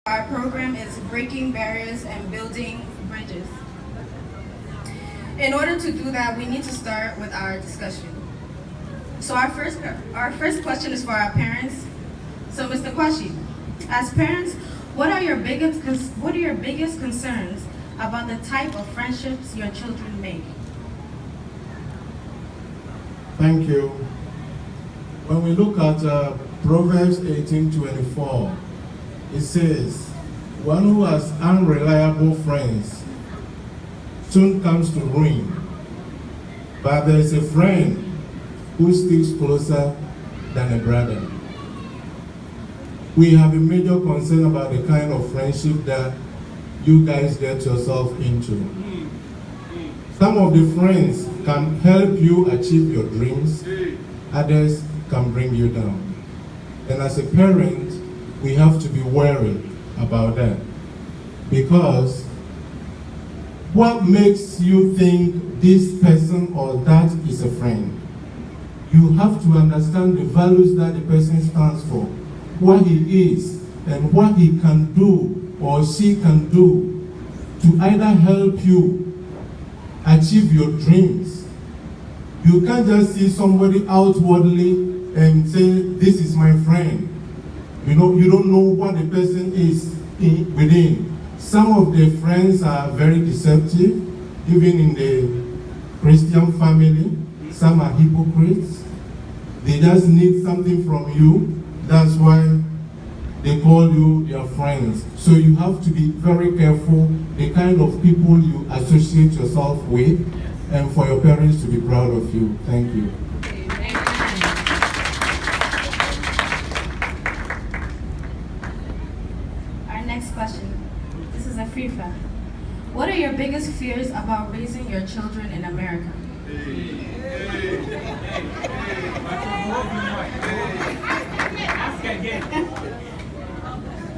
Our program is Breaking Barriers and Building Bridges. In order to do that, we need to start with our discussion. So our first question is for our parents. So Mr. Kwashi, as parents, what are your biggest concerns about the type of friendships your children make? Thank you. When we look at Proverbs 18:24, it says, "One who has unreliable friends soon comes to ruin, but there is a friend who sticks closer than a brother." We have a major concern about the kind of friendship that you guys get yourself into. Some of the friends can help you achieve your dreams, others can bring you down. And as a parent, we have to be wary about that. Because what makes you think this person or that is a friend? You have to understand the values that the person stands for, what he is, and what he can do or she can do to either help you achieve your dreams. You can't just see somebody outwardly and say, "This is my friend." You don't know what the person is within. Some of the friends are very deceptive, even in the Christian family. Some are hypocrites. They just need something from you. That's why they call you their friends. So you have to be very careful the kind of people you associate yourself with, and for your parents to be proud of you. Thank you. Our next question. This is Afrifa. What are your biggest fears about raising your children in America?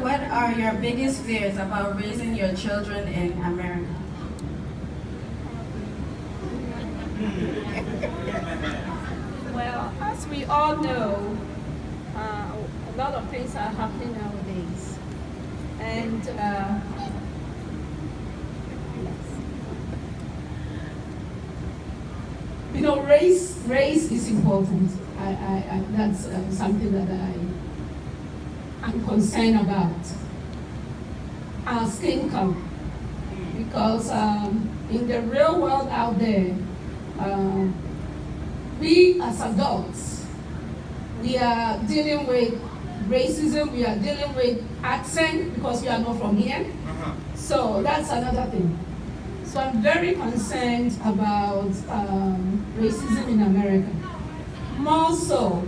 What are your biggest fears about raising your children in America? Well, as we all know, a lot of things are happening nowadays. And race is important. That's something that I'm concerned about. Our skin color. Because in the real world out there, we as adults, we are dealing with racism, we are dealing with accent because we are not from here. So that's another thing. So I'm very concerned about racism in America. More so,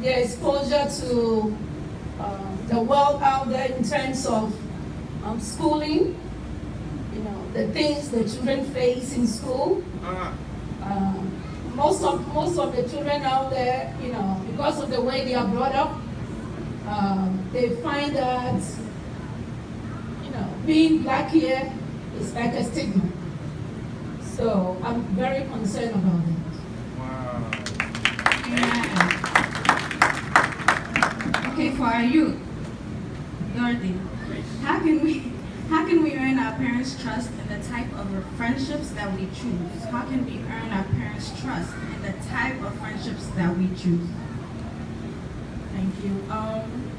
the exposure to the world out there in terms of schooling, the things the children face in school. Most of the children out there, because of the way they are brought up, they find that, being black here is like a stigma. So I'm very concerned about it. Okay, for our youth, Dorothy, how can we earn our parents' trust in the type of friendships that we choose? How can we earn our parents' trust in the type of friendships that we choose? Thank you.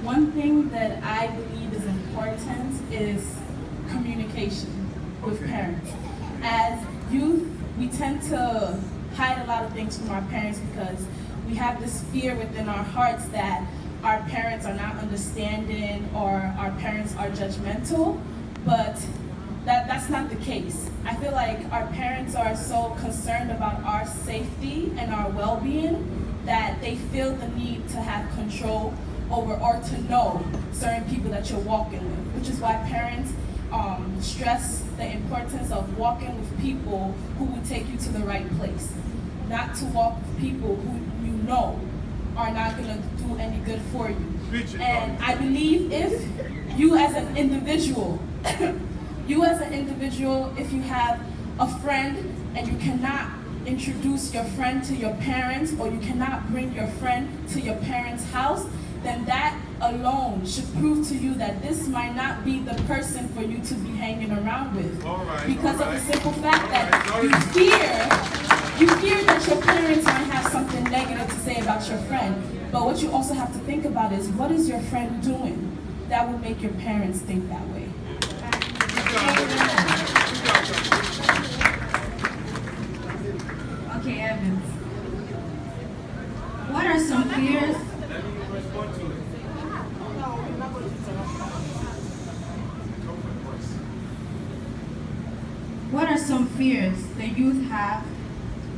One thing that I believe is important is communication with parents. As youth, we tend to hide a lot of things from our parents because we have this fear within our hearts that our parents are not understanding or our parents are judgmental, but that's not the case. I feel like our parents are so concerned about our safety and our well-being that they feel the need to have control over or to know certain people that you're walking with, which is why parents stress the importance of walking with people who will take you to the right place, not to walk with people who you know are not going to do any good for you. And I believe if you as an individual, if you have a friend and you cannot introduce your friend to your parents or you cannot bring your friend to your parents' house, then that alone should prove to you that this might not be the person for you to be hanging around with. Because of the simple fact that you fear that your parents might have something negative to say about your friend. But what you also have to think about is, what is your friend doing that would make your parents think that way? Okay, Evans. What are some fears? What are some fears the youth have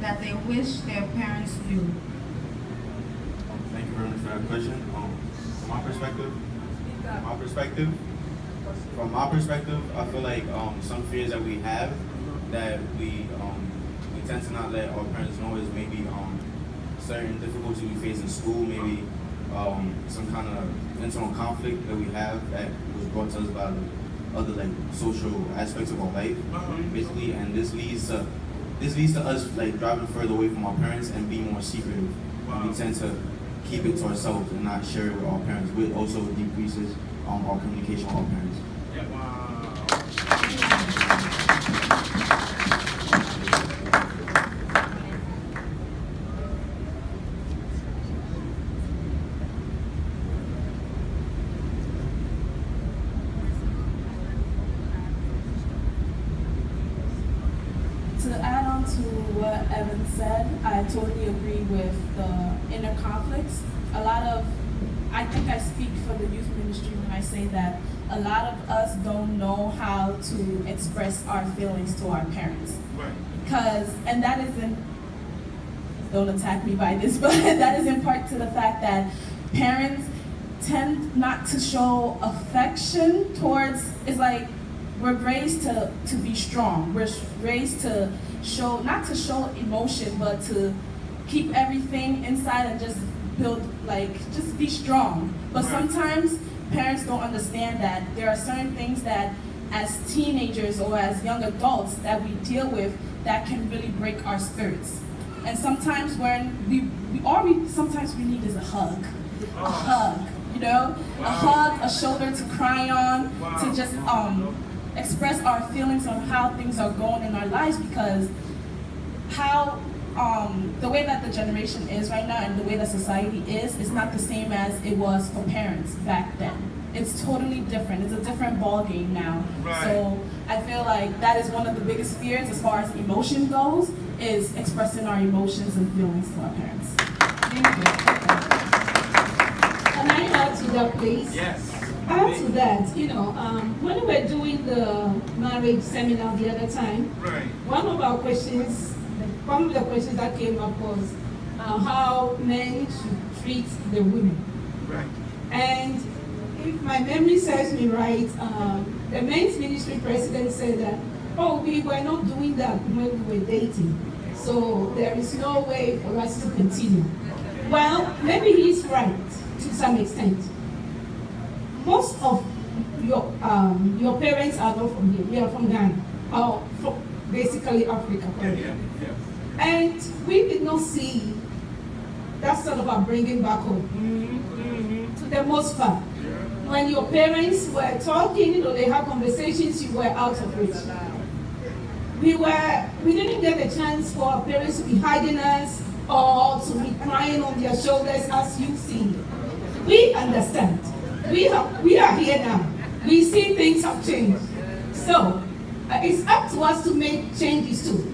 that they wish their parents knew? Thank you very much for that question. From my perspective, I feel like some fears that we have that we tend to not let our parents know is maybe certain difficulties we face in school, maybe some kind of internal conflict that we have that was brought to us by the other like social aspects of our life, basically, and this leads to us like driving further away from our parents and being more secretive. We tend to keep it to ourselves and not share it with our parents, which also decreases our communication with our parents. To add on to what Evan said, I totally agree with the inner conflicts. I think I speak for the youth ministry when I say that a lot of us don't know how to express our feelings to our parents. And that isn't, don't attack me by this, but that is in part to the fact that parents tend not to show affection towards, it's like, we're raised to be strong. We're raised to show, not to show emotion, but to keep everything inside and just just be strong. But sometimes parents don't understand that there are certain things that as teenagers or as young adults that we deal with that can really break our spirits. And sometimes sometimes we need is a hug. A hug, you know? A hug, a shoulder to cry on, to just express our feelings on how things are going in our lives, because the way that the generation is right now and the way that society is not the same as it was for parents back then. It's totally different. It's a different ball game now. So I feel like that is one of the biggest fears as far as emotion goes, is expressing our emotions and feelings to our parents. Thank you. Can I add to that, please? Yes. Add to that, when we were doing the marriage seminar the other time, one of the questions that came up was how men should treat the women. And if my memory serves me right, the men's ministry president said that, we were not doing that when we were dating, so there is no way for us to continue. Well, maybe he's right to some extent. Most of your parents are not from here. We are from Ghana, or from basically Africa. And we did not see that sort of a bringing back home. To the most part, when your parents were talking, they had conversations, you were out of it. We didn't get a chance for our parents to be hiding us or to be crying on their shoulders as you see. We understand. We are here now. We see things have changed. So it's up to us to make changes too.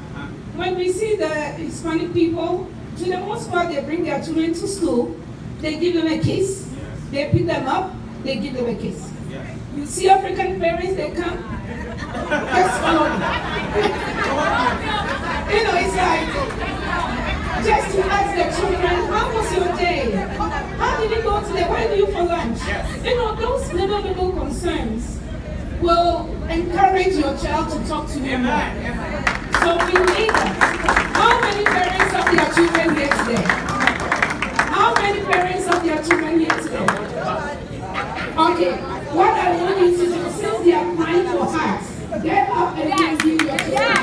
When we see the Hispanic people, to the most part, they bring their children to school, they give them a kiss, they pick them up, they give them a kiss. You see African parents, they come, just follow them. It's like, just to ask the children, how was your day? How did you go today? Where do you for lunch? Those little concerns will encourage your child to talk to you more. So we need that. How many parents have their children here today? How many parents have their children here today? Okay, what I want you to do, since they are crying for us, get up and give your children.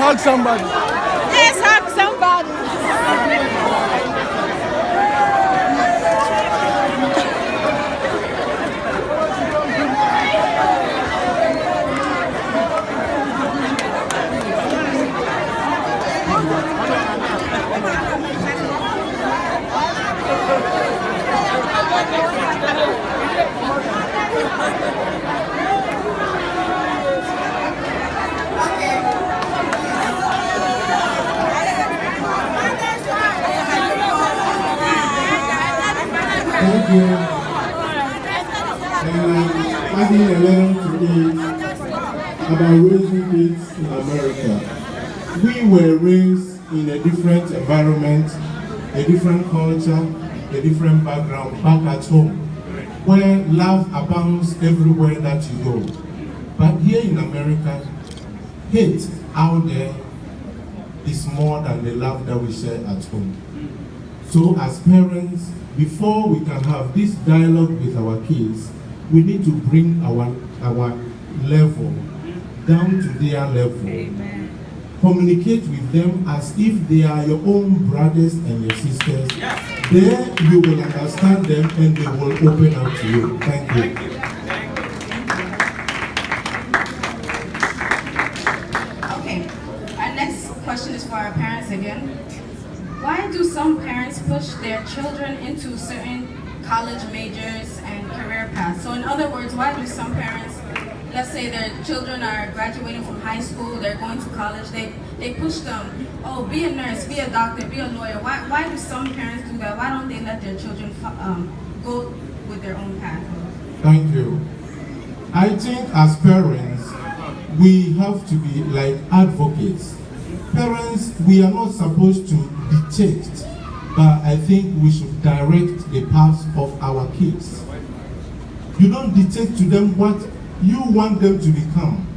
hug somebody. Let's hug somebody. Thank you. And I'm adding a letter today about raising kids in America. We were raised in a different environment, a different culture, a different background back at home, where love abounds everywhere that you go. But here in America, hate out there is more than the love that we share at home. So as parents, before we can have this dialogue with our kids, we need to bring our level down to their level. Amen. Communicate with them as if they are your own brothers and your sisters. Yes. Then you will understand them and they will open up to you. Thank you. Okay, our next question is for our parents again. Why do some parents push their children into certain college majors and career paths? So in other words, why do some parents, let's say their children are graduating from high school, they're going to college, they push them, oh, be a nurse, be a doctor, be a lawyer. Why do some parents do that? Why don't they let their children go with their own path? Thank you. I think as parents, we have to be like advocates. Parents, we are not supposed to dictate, but I think we should direct the paths of our kids. You don't dictate to them what you want them to become,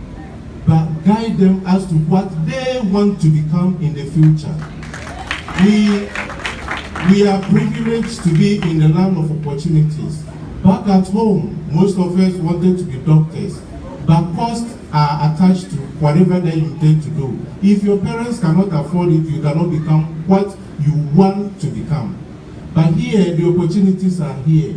but guide them as to what they want to become in the future. We are privileged to be in the land of opportunities. Back at home, most of us wanted to be doctors, but costs are attached to whatever they intend to do. If your parents cannot afford it, you cannot become what you want to become. But here, the opportunities are here.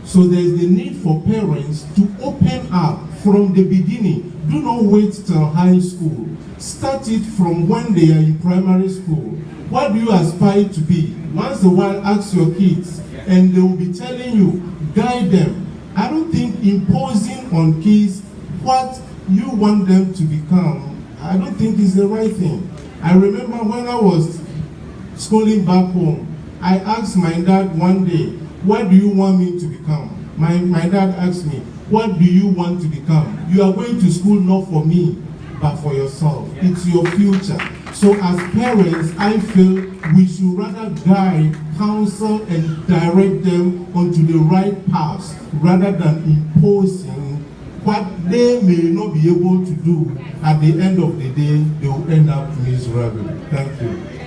So there's the need for parents to open up from the beginning. Do not wait till high school. Start it from when they are in primary school. What do you aspire to be? Once a while, ask your kids, and they will be telling you, guide them. I don't think imposing on kids what you want them to become, I don't think is the right thing. I remember when I was schooling back home, I asked my dad one day, what do you want me to become? My dad asked me, what do you want to become? You are going to school not for me, but for yourself. It's your future. So as parents, I feel we should rather guide, counsel, and direct them onto the right paths rather than imposing what they may not be able to do. At the end of the day, they will end up miserable. Thank you.